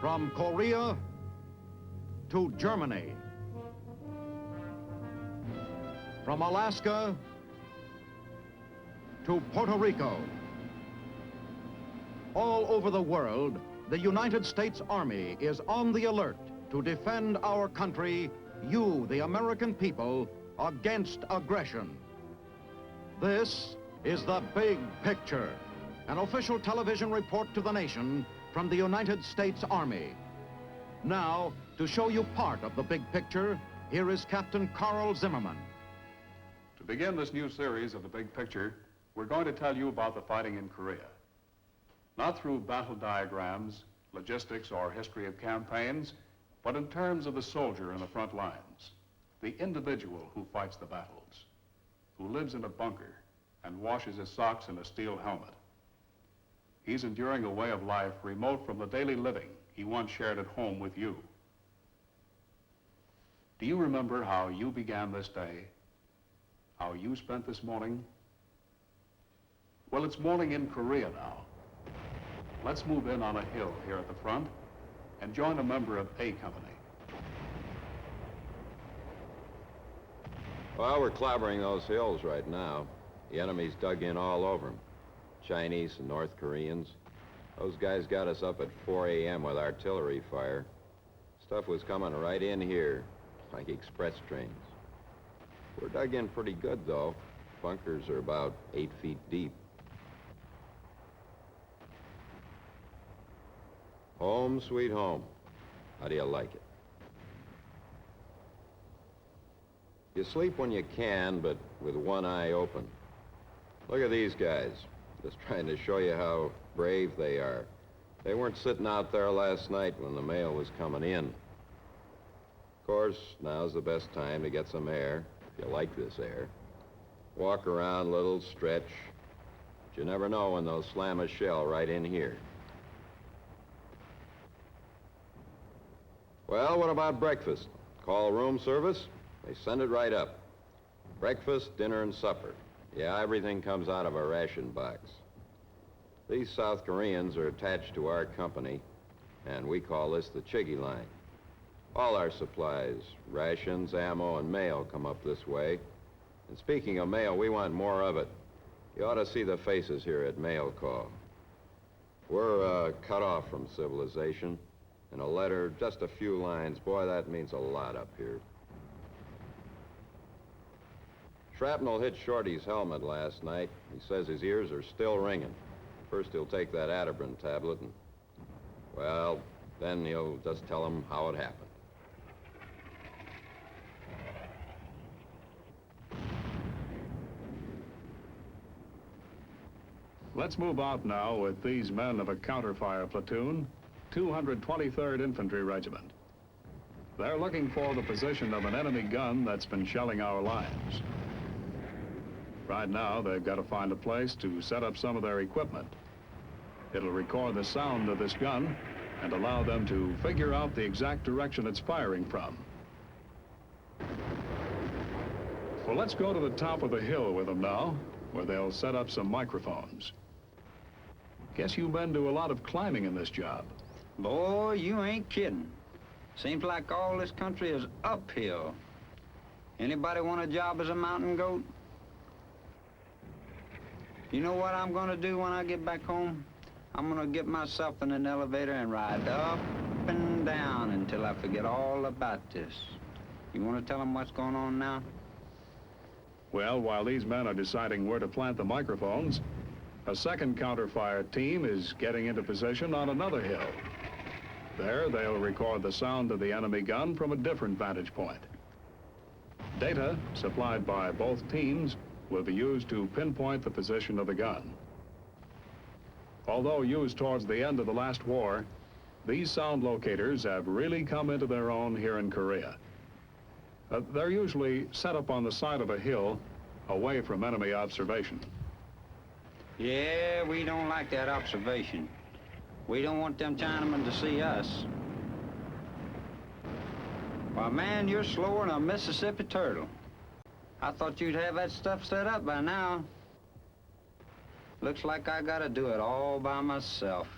From Korea to Germany. From Alaska to Puerto Rico. All over the world, the United States Army is on the alert to defend our country, you, the American people, against aggression. This is The Big Picture, an official television report to the nation from the United States Army. Now, to show you part of the big picture, here is Captain Carl Zimmerman. To begin this new series of The Big Picture, we're going to tell you about the fighting in Korea. Not through battle diagrams, logistics, or history of campaigns, but in terms of the soldier in the front lines, the individual who fights the battles, who lives in a bunker and washes his socks in a steel helmet. He's enduring a way of life remote from the daily living he once shared at home with you. Do you remember how you began this day? How you spent this morning? Well, it's morning in Korea now. Let's move in on a hill here at the front and join a member of A Company. Well, we're clobbering those hills right now. The enemy's dug in all over them. Chinese and North Koreans. Those guys got us up at 4 a.m. with artillery fire. Stuff was coming right in here, like express trains. We're dug in pretty good, though. Bunkers are about 8 feet deep. Home, sweet home. How do you like it? You sleep when you can, but with one eye open. Look at these guys. Just trying to show you how brave they are. They weren't sitting out there last night when the mail was coming in. Of course, now's the best time to get some air, if you like this air. Walk around a little, stretch. But you never know when they'll slam a shell right in here. Well, what about breakfast? Call room service, they send it right up. Breakfast, dinner, and supper. Yeah, everything comes out of a ration box. These South Koreans are attached to our company, and we call this the Chiggy line. All our supplies, rations, ammo, and mail come up this way. And speaking of mail, we want more of it. You ought to see the faces here at mail call. We're cut off from civilization. And a letter, just a few lines. Boy, that means a lot up here. Shrapnel hit Shorty's helmet last night. He says his ears are still ringing. First he'll take that Atabrin tablet and, well, then he'll just tell him how it happened. Let's move out now with these men of a counterfire platoon, 223rd Infantry Regiment. They're looking for the position of an enemy gun that's been shelling our lines. Right now, they've got to find a place to set up some of their equipment. It'll record the sound of this gun and allow them to figure out the exact direction it's firing from. Well, let's go to the top of the hill with them now, where they'll set up some microphones. Guess you men do a lot of climbing in this job. Boy, you ain't kidding. Seems like all this country is uphill. Anybody want a job as a mountain goat? You know what I'm gonna do when I get back home? I'm gonna get myself in an elevator and ride up and down until I forget all about this. You wanna tell them what's going on now? Well, while these men are deciding where to plant the microphones, a second counterfire team is getting into position on another hill. There, they'll record the sound of the enemy gun from a different vantage point. Data supplied by both teams will be used to pinpoint the position of the gun. Although used towards the end of the last war, these sound locators have really come into their own here in Korea. They're usually set up on the side of a hill away from enemy observation. Yeah, we don't like that observation. We don't want them Chinamen to see us. Why, man, you're slower than a Mississippi turtle. I thought you'd have that stuff set up by now. Looks like I gotta do it all by myself.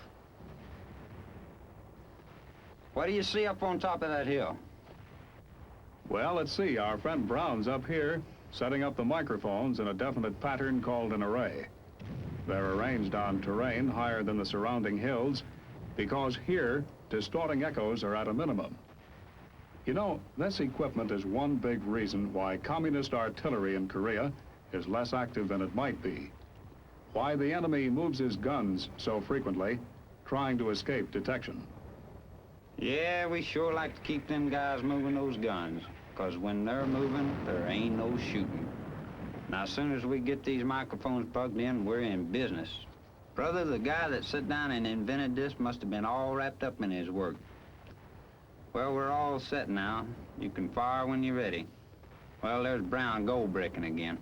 What do you see up on top of that hill? Well, let's see. Our friend Brown's up here, setting up the microphones in a definite pattern called an array. They're arranged on terrain higher than the surrounding hills because here, distorting echoes are at a minimum. You know, this equipment is one big reason why communist artillery in Korea is less active than it might be. Why the enemy moves his guns so frequently, trying to escape detection. Yeah, we sure like to keep them guys moving those guns, because when they're moving, there ain't no shooting. Now, as soon as we get these microphones plugged in, we're in business. Brother, the guy that sat down and invented this must have been all wrapped up in his work. Well, we're all set now. You can fire when you're ready. Well, there's Brown gold bricking again.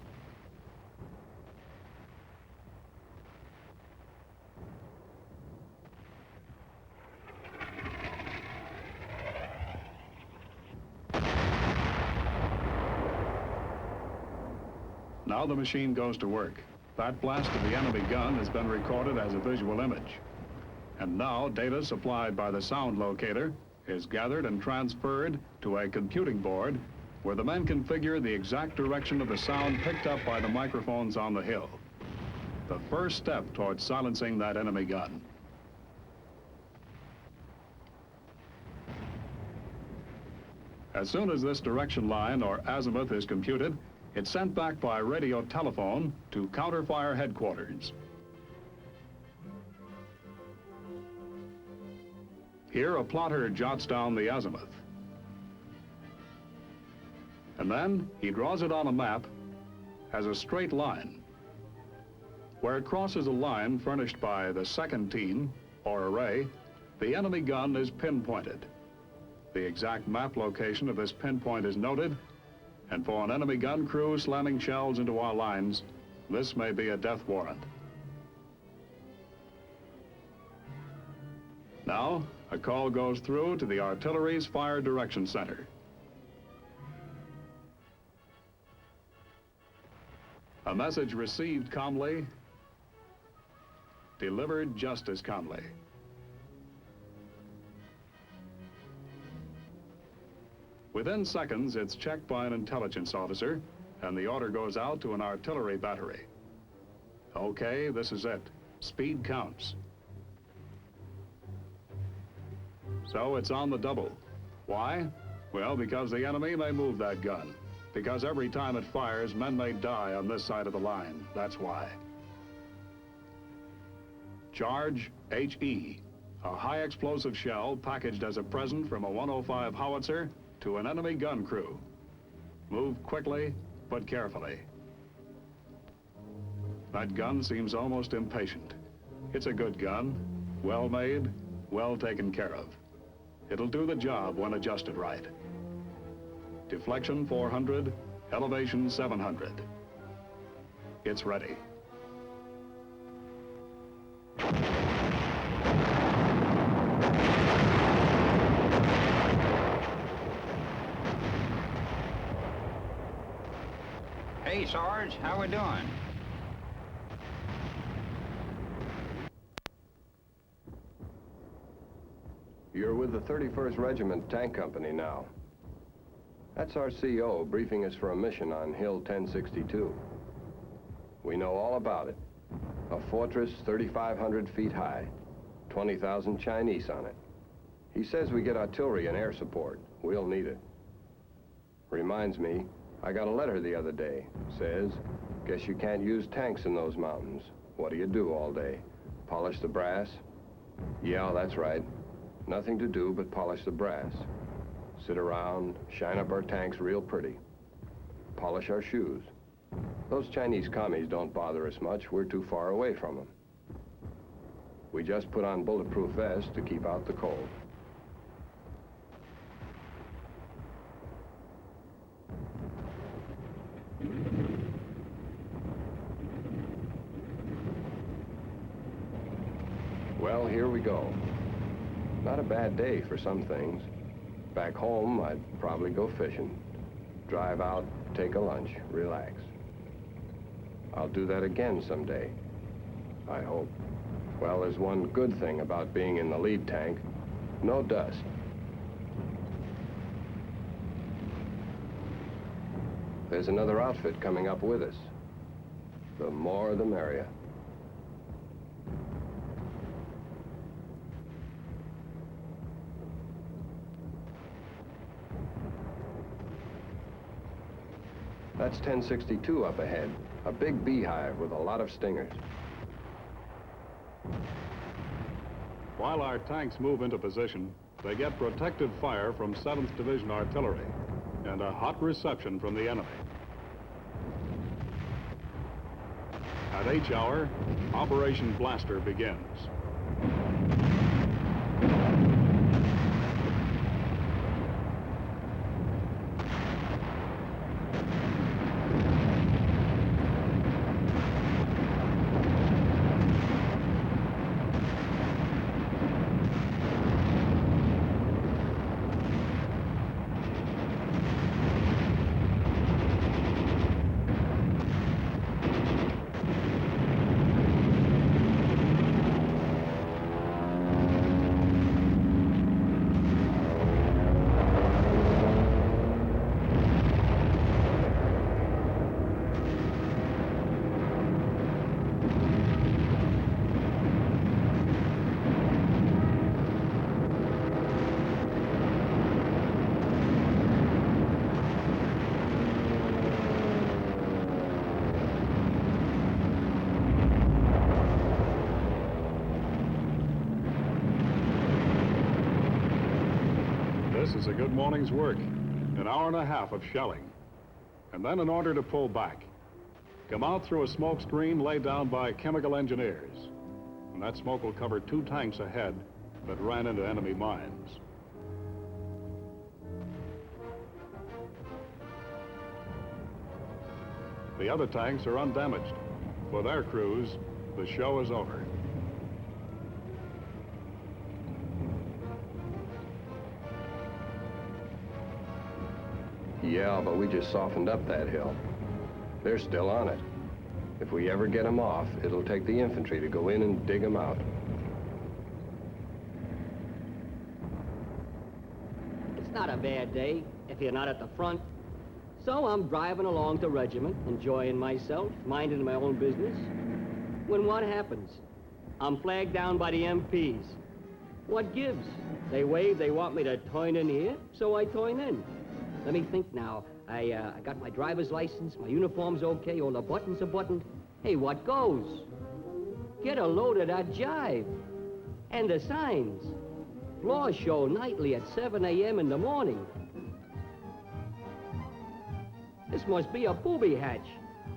Now the machine goes to work. That blast of the enemy gun has been recorded as a visual image. And now data supplied by the sound locator is gathered and transferred to a computing board where the men can figure the exact direction of the sound picked up by the microphones on the hill. The first step towards silencing that enemy gun. As soon as this direction line or azimuth is computed, it's sent back by radio telephone to counterfire headquarters. Here, a plotter jots down the azimuth. And then he draws it on a map as a straight line. Where it crosses a line furnished by the second team, or array, the enemy gun is pinpointed. The exact map location of this pinpoint is noted, and for an enemy gun crew slamming shells into our lines, this may be a death warrant. Now, a call goes through to the artillery's fire direction center. A message received calmly, delivered just as calmly. Within seconds, it's checked by an intelligence officer, and the order goes out to an artillery battery. Okay, this is it. Speed counts. So it's on the double. Why? Well, because the enemy may move that gun. Because every time it fires, men may die on this side of the line. That's why. Charge HE, a high explosive shell packaged as a present from a 105 howitzer to an enemy gun crew. Move quickly, but carefully. That gun seems almost impatient. It's a good gun, well made, well taken care of. It'll do the job when adjusted right. Deflection 400, elevation 700. It's ready. Hey, Sarge, how we doing? You're with the 31st Regiment Tank Company now. That's our CO briefing us for a mission on Hill 1062. We know all about it. A fortress 3,500 feet high, 20,000 Chinese on it. He says we get artillery and air support. We'll need it. Reminds me, I got a letter the other day. Says, guess you can't use tanks in those mountains. What do you do all day? Polish the brass? Yeah, that's right. Nothing to do but polish the brass. Sit around, shine up our tanks real pretty. Polish our shoes. Those Chinese commies don't bother us much. We're too far away from them. We just put on bulletproof vests to keep out the cold. Well, here we go. Not a bad day for some things. Back home, I'd probably go fishing. Drive out, take a lunch, relax. I'll do that again someday. I hope. Well, there's one good thing about being in the lead tank. No dust. There's another outfit coming up with us. The more the merrier. That's 1062 up ahead. A big beehive with a lot of stingers. While our tanks move into position, they get protective fire from 7th Division artillery and a hot reception from the enemy. At H hour, Operation Blaster begins. This is a good morning's work. An hour and a half of shelling. And then an order to pull back. Come out through a smoke screen laid down by chemical engineers. And that smoke will cover 2 tanks ahead that ran into enemy mines. The other tanks are undamaged. For their crews, the show is over. Yeah, but we just softened up that hill. They're still on it. If we ever get them off, it'll take the infantry to go in and dig them out. It's not a bad day if you're not at the front. So I'm driving along the regiment, enjoying myself, minding my own business. When what happens? I'm flagged down by the MPs. What gives? They wave, they want me to turn in here, so I turn in. Let me think now. I got my driver's license, my uniform's okay, all the buttons are buttoned. Hey, what goes? Get a load of that jive. And the signs. Floor show nightly at 7 a.m. in the morning. This must be a booby hatch.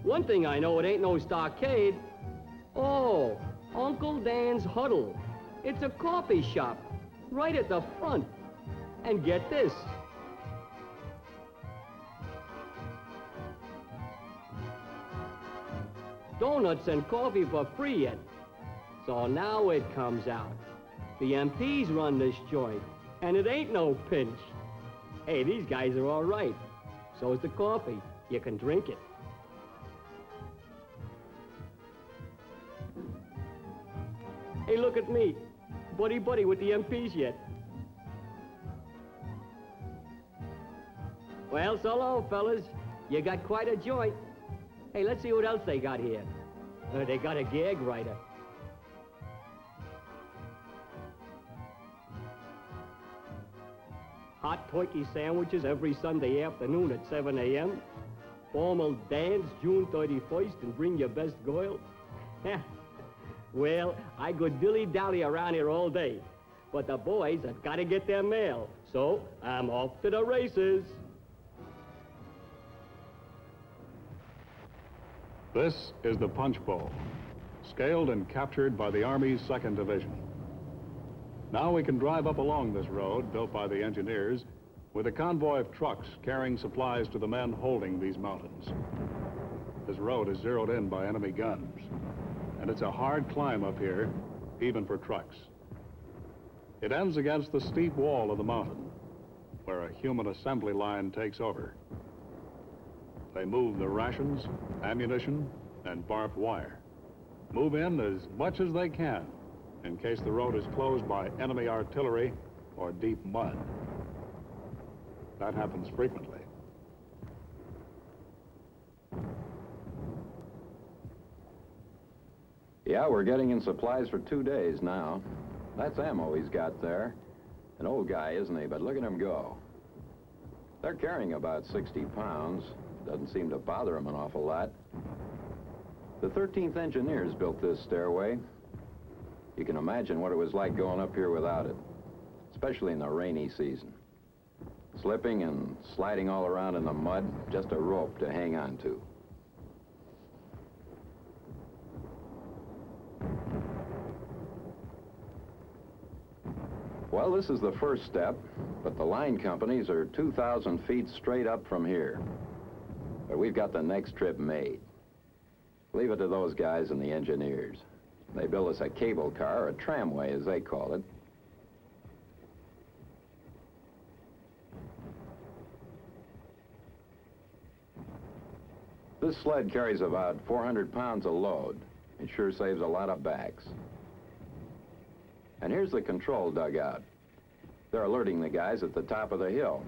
One thing I know, it ain't no stockade. Oh, Uncle Dan's Huddle. It's a coffee shop, right at the front. And get this. Donuts and coffee for free yet. So now it comes out. The MPs run this joint, and it ain't no pinch. Hey, these guys are all right. So's the coffee. You can drink it. Hey, look at me. Buddy with the MPs yet. Well, so long, fellas. You got quite a joint. Hey, let's see what else they got here. They got a gag writer. Hot turkey sandwiches every Sunday afternoon at 7 a.m. Formal dance June 31st and bring your best girl. Well, I could dilly-dally around here all day, but the boys have got to get their mail, so I'm off to the races. This is the punchbowl, scaled and captured by the Army's 2nd Division. Now we can drive up along this road, built by the engineers, with a convoy of trucks carrying supplies to the men holding these mountains. This road is zeroed in by enemy guns, and it's a hard climb up here, even for trucks. It ends against the steep wall of the mountain, where a human assembly line takes over. They move the rations, ammunition, and barbed wire. Move in as much as they can, in case the road is closed by enemy artillery or deep mud. That happens frequently. Yeah, we're getting in supplies for 2 days now. That's ammo he's got there. An old guy, isn't he? But look at him go. They're carrying about 60 pounds. Doesn't seem to bother him an awful lot. The 13th Engineers built this stairway. You can imagine what it was like going up here without it, especially in the rainy season. Slipping and sliding all around in the mud, just a rope to hang on to. Well, this is the first step, but the line companies are 2,000 feet straight up from here. But we've got the next trip made. Leave it to those guys and the engineers. They build us a cable car, or a tramway as they call it. This sled carries about 400 pounds of load. It sure saves a lot of backs. And here's the control dugout. They're alerting the guys at the top of the hill.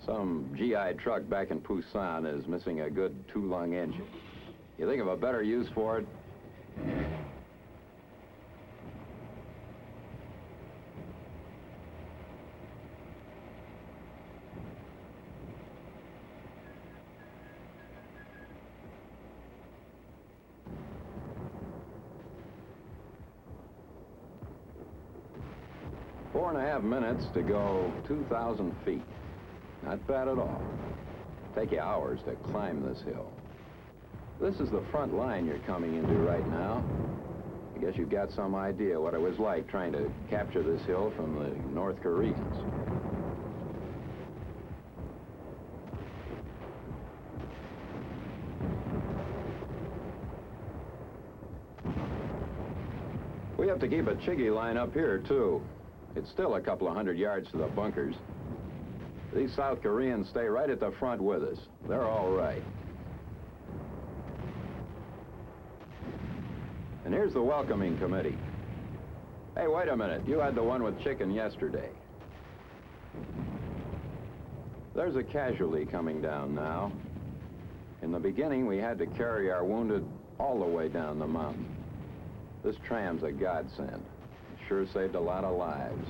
Some GI truck back in Busan is missing a good 2-lung engine. You think of a better use for it? Four and a half minutes to go 2,000 feet. Not bad at all. Take you hours to climb this hill. This is the front line you're coming into right now. I guess you've got some idea what it was like trying to capture this hill from the North Koreans. We have to keep a chiggy line up here, too. It's still a couple of 100 yards to the bunkers. These South Koreans stay right at the front with us. They're all right. And here's the welcoming committee. Hey, wait a minute. You had the one with chicken yesterday. There's a casualty coming down now. In the beginning, we had to carry our wounded all the way down the mountain. This tram's a godsend. It sure saved a lot of lives.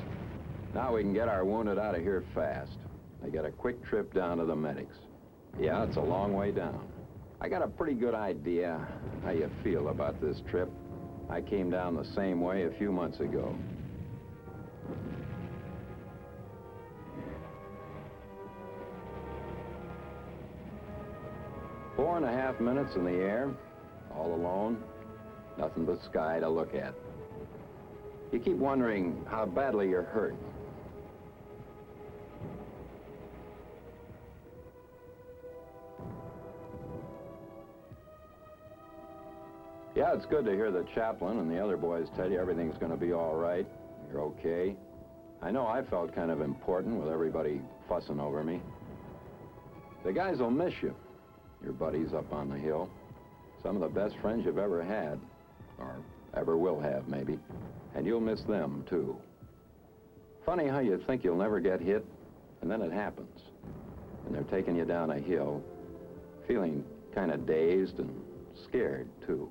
Now we can get our wounded out of here fast. They get a quick trip down to the medics. Yeah, it's a long way down. I got a pretty good idea how you feel about this trip. I came down the same way a few months ago. Four and a half minutes in the air, all alone, nothing but sky to look at. You keep wondering how badly you're hurt. Yeah, it's good to hear the chaplain and the other boys tell you everything's going to be all right. You're okay. I know I felt kind of important with everybody fussing over me. The guys will miss you, your buddies up on the hill. Some of the best friends you've ever had, or ever will have, maybe. And you'll miss them, too. Funny how you think you'll never get hit, and then it happens. And they're taking you down a hill, feeling kind of dazed and scared, too.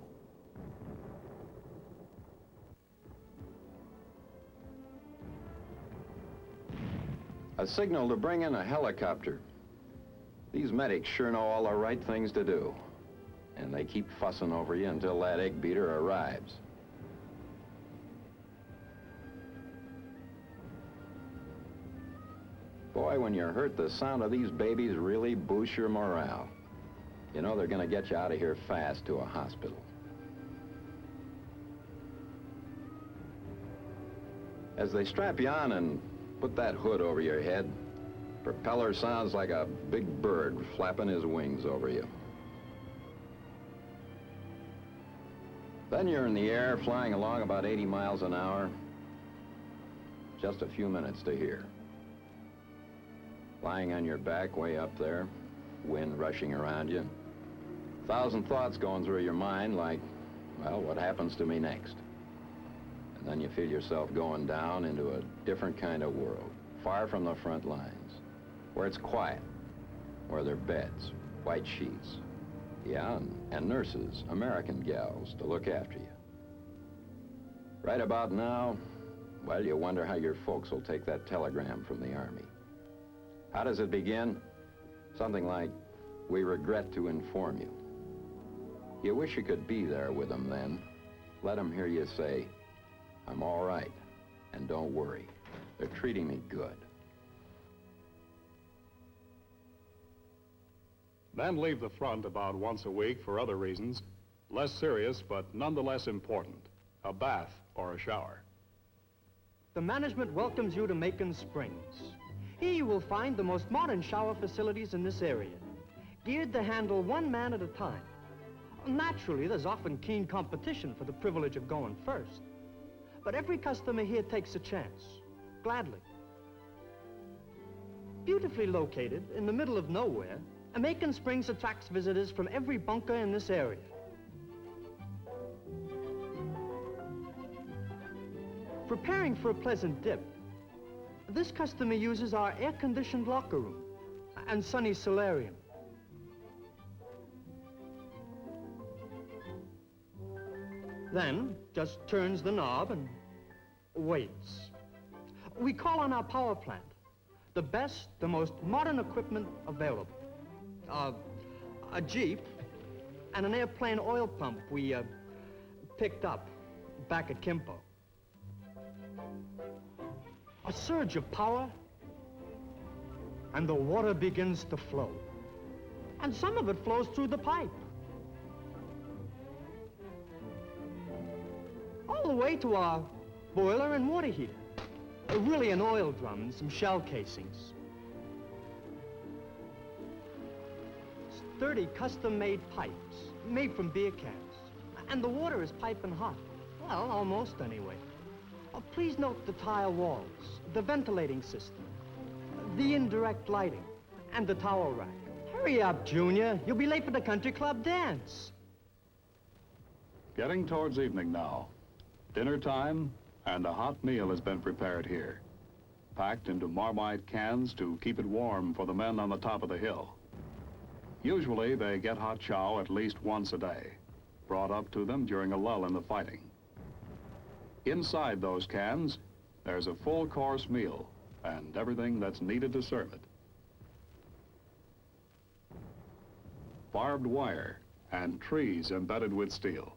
A signal to bring in a helicopter. These medics sure know all the right things to do. And they keep fussing over you until that egg beater arrives. Boy, when you're hurt, the sound of these babies really boosts your morale. You know they're gonna get you out of here fast to a hospital. As they strap you on and put that hood over your head, propeller sounds like a big bird flapping his wings over you. Then you're in the air, flying along about 80 miles an hour. Just a few minutes to hear. Lying on your back way up there, wind rushing around you. 1,000 thoughts going through your mind like, well, what happens to me next? And then you feel yourself going down into a different kind of world, far from the front lines, where it's quiet, where there are beds, white sheets, yeah, and nurses, American gals, to look after you. Right about now, well, you wonder how your folks will take that telegram from the Army. How does it begin? Something like, "We regret to inform you." You wish you could be there with them then. Let them hear you say, "I'm all right, and don't worry. They're treating me good." Men leave the front about once a week for other reasons, less serious but nonetheless important, a bath or a shower. The management welcomes you to Macon Springs. Here you will find the most modern shower facilities in this area, geared to handle one man at a time. Naturally, there's often keen competition for the privilege of going first, but every customer here takes a chance, gladly. Beautifully located in the middle of nowhere, Macon Springs attracts visitors from every bunker in this area. Preparing for a pleasant dip, this customer uses our air-conditioned locker room and sunny solarium. Then just turns the knob and waits. We call on our power plant, the best, the most modern equipment available. A Jeep and an airplane oil pump we picked up back at Kimpo. A surge of power, and the water begins to flow. And some of it flows through the pipe. All the way to our boiler and water heater. Really an oil drum and some shell casings. Sturdy custom-made pipes, made from beer cans. And the water is piping hot. Well, almost anyway. Please note the tile walls, the ventilating system, the indirect lighting, and the towel rack. Hurry up, Junior. You'll be late for the country club dance. Getting towards evening now. Dinner time, and a hot meal has been prepared here, packed into Marmite cans to keep it warm for the men on the top of the hill. Usually, they get hot chow at least once a day, brought up to them during a lull in the fighting. Inside those cans, there's a full-course meal and everything that's needed to serve it. Barbed wire and trees embedded with steel.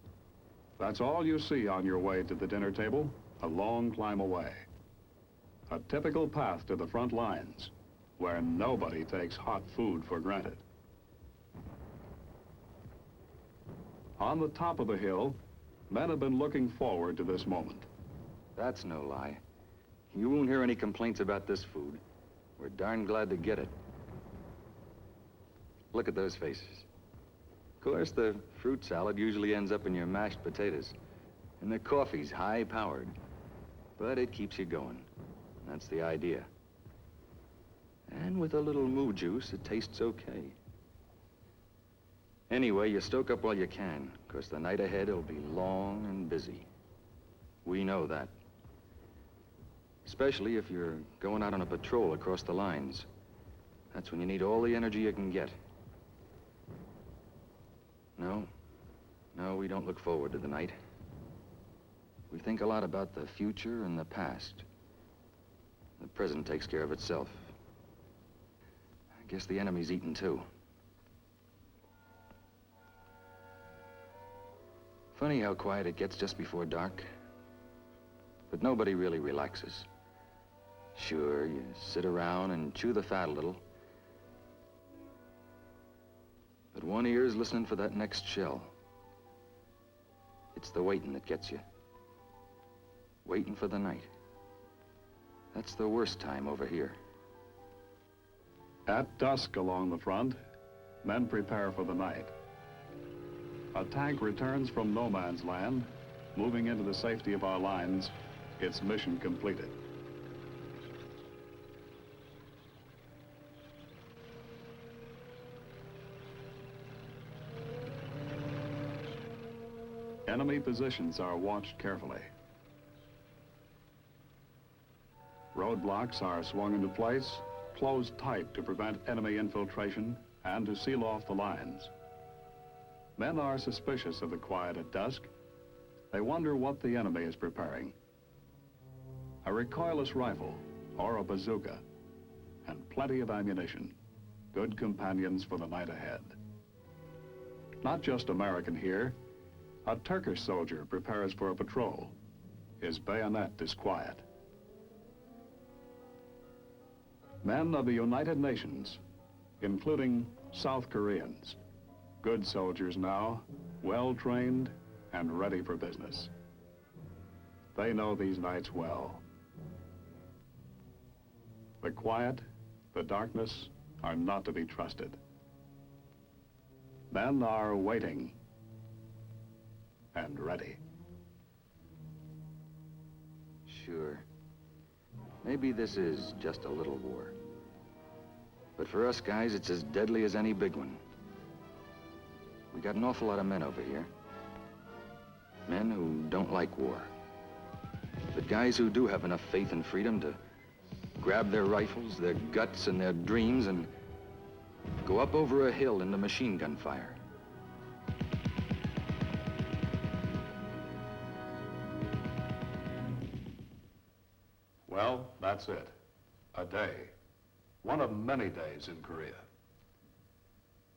That's all you see on your way to the dinner table, a long climb away. A typical path to the front lines, where nobody takes hot food for granted. On the top of the hill, men have been looking forward to this moment. That's no lie. You won't hear any complaints about this food. We're darn glad to get it. Look at those faces. Of course, the fruit salad usually ends up in your mashed potatoes. And the coffee's high-powered. But it keeps you going. That's the idea. And with a little moo juice, it tastes okay. Anyway, you stoke up while you can, because the night ahead will be long and busy. We know that. Especially if you're going out on a patrol across the lines. That's when you need all the energy you can get. No, we don't look forward to the night. We think a lot about the future and the past. The present takes care of itself. I guess the enemy's eating too. Funny how quiet it gets just before dark. But nobody really relaxes. Sure, you sit around and chew the fat a little. But one ear's listening for that next shell. It's the waiting that gets you. Waiting for the night. That's the worst time over here. At dusk along the front, men prepare for the night. A tank returns from no man's land, moving into the safety of our lines, its mission completed. Enemy positions are watched carefully. Roadblocks are swung into place, closed tight to prevent enemy infiltration and to seal off the lines. Men are suspicious of the quiet at dusk, They wonder what the enemy is preparing. A recoilless rifle or a bazooka, and plenty of ammunition. Good companions for the night ahead. Not just American here. A Turkish soldier prepares for a patrol. His bayonet is quiet. Men of the United Nations, including South Koreans. Good soldiers now, well-trained and ready for business. They know these nights well. The quiet, the darkness are not to be trusted. Men are waiting and ready. Sure. Maybe this is just a little war. But for us guys, it's as deadly as any big one. We got an awful lot of men over here. Men who don't like war. But guys who do have enough faith and freedom to grab their rifles, their guts, and their dreams and go up over a hill into machine gun fire. Well, that's it. A day. One of many days in Korea.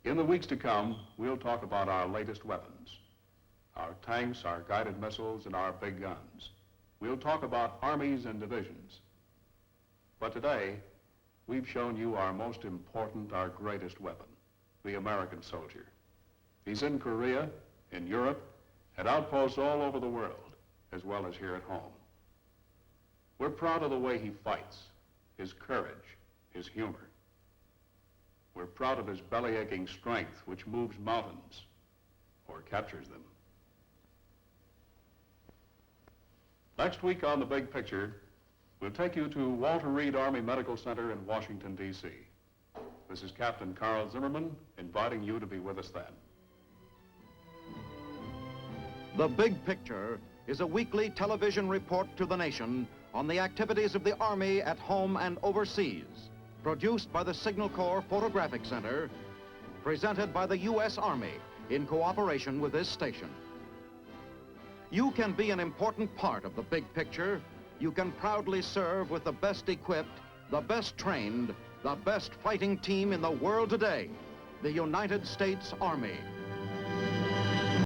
In the weeks to come, we'll talk about our latest weapons. Our tanks, our guided missiles, and our big guns. We'll talk about armies and divisions. But today, we've shown you our most important, our greatest weapon, the American soldier. He's in Korea, in Europe, at outposts all over the world, as well as here at home. We're proud of the way he fights, his courage, his humor. We're proud of his belly-aching strength, which moves mountains or captures them. Next week on The Big Picture, we'll take you to Walter Reed Army Medical Center in Washington, D.C. This is Captain Carl Zimmerman inviting you to be with us then. The Big Picture is a weekly television report to the nation on the activities of the Army at home and overseas, produced by the Signal Corps Photographic Center, presented by the U.S. Army in cooperation with this station. You can be an important part of the big picture. You can proudly serve with the best equipped, the best trained, the best fighting team in the world today, the United States Army.